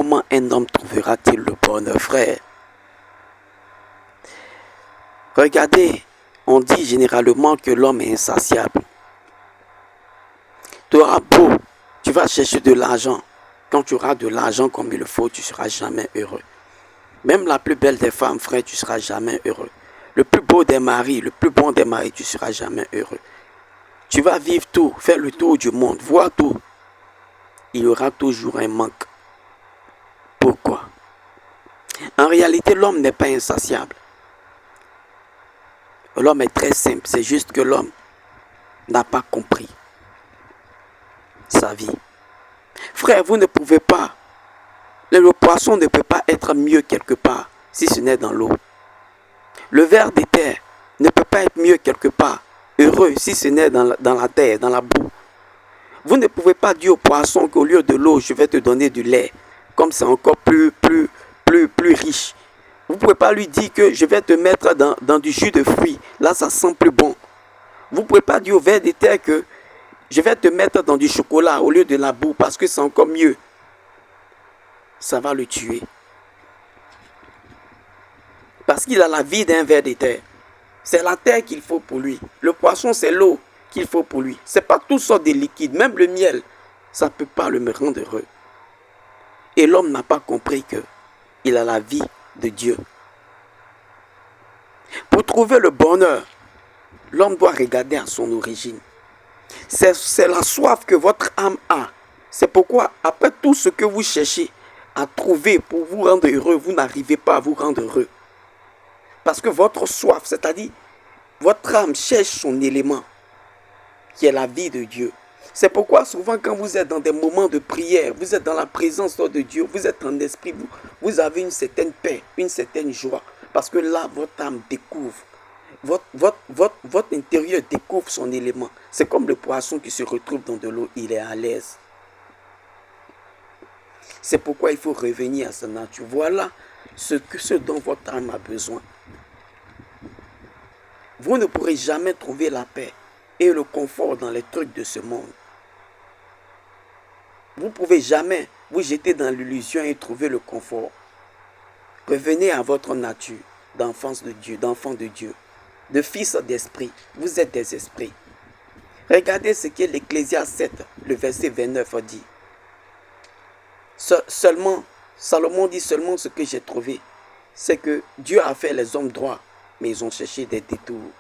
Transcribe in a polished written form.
comment un homme trouvera-t-il le bonheur, frère? Regardez, on dit généralement que l'homme est insatiable. Tu auras beau, tu vas chercher de l'argent. Quand tu auras de l'argent comme il le faut, tu ne seras jamais heureux. Même la plus belle des femmes, frère, tu ne seras jamais heureux. Le plus beau des maris, le plus bon des maris, tu ne seras jamais heureux. Tu vas vivre tout, faire le tour du monde, voir tout. Il y aura toujours un manque. Pourquoi? En réalité, l'homme n'est pas insatiable. L'homme est très simple, c'est juste que l'homme n'a pas compris sa vie. Frère, vous ne pouvez pas, le poisson ne peut pas être mieux quelque part si ce n'est dans l'eau. Le ver de terre ne peut pas être mieux quelque part, heureux si ce n'est dans la terre, dans la boue. Vous ne pouvez pas dire au poisson qu'au lieu de l'eau, je vais te donner du lait, comme c'est encore plus riche. Vous ne pouvez pas lui dire que je vais te mettre dans du jus de fruits, là ça sent plus bon. Vous ne pouvez pas dire au ver de terre que je vais te mettre dans du chocolat au lieu de la boue parce que c'est encore mieux. Ça va le tuer. Parce qu'il a la vie d'un ver de terre. C'est la terre qu'il faut pour lui. Le poisson, c'est l'eau qu'il faut pour lui. Ce n'est pas toutes sortes de liquides. Même le miel, ça ne peut pas le rendre heureux. Et l'homme n'a pas compris qu'il a la vie de Dieu. Pour trouver le bonheur, l'homme doit regarder à son origine. C'est la soif que votre âme a. C'est pourquoi, après tout ce que vous cherchez à trouver pour vous rendre heureux, vous n'arrivez pas à vous rendre heureux. Parce que votre soif, c'est-à-dire votre âme cherche son élément, qui est la vie de Dieu. C'est pourquoi souvent quand vous êtes dans des moments de prière, vous êtes dans la présence de Dieu, vous êtes en esprit, vous avez une certaine paix, une certaine joie. Parce que là, votre âme découvre. Votre intérieur découvre son élément. C'est comme le poisson qui se retrouve dans de l'eau, il est à l'aise. C'est pourquoi il faut revenir à sa nature. Voilà ce dont votre âme a besoin. Vous ne pourrez jamais trouver la paix et le confort dans les trucs de ce monde. Vous ne pouvez jamais vous jeter dans l'illusion et trouver le confort. Revenez à votre nature d'enfance de Dieu, d'enfant de Dieu, de fils d'esprit. Vous êtes des esprits. Regardez ce que l'Ecclésiaste 7, le verset 29 dit. Salomon dit seulement ce que j'ai trouvé. C'est que Dieu a fait les hommes droits, mais ils ont cherché des détours.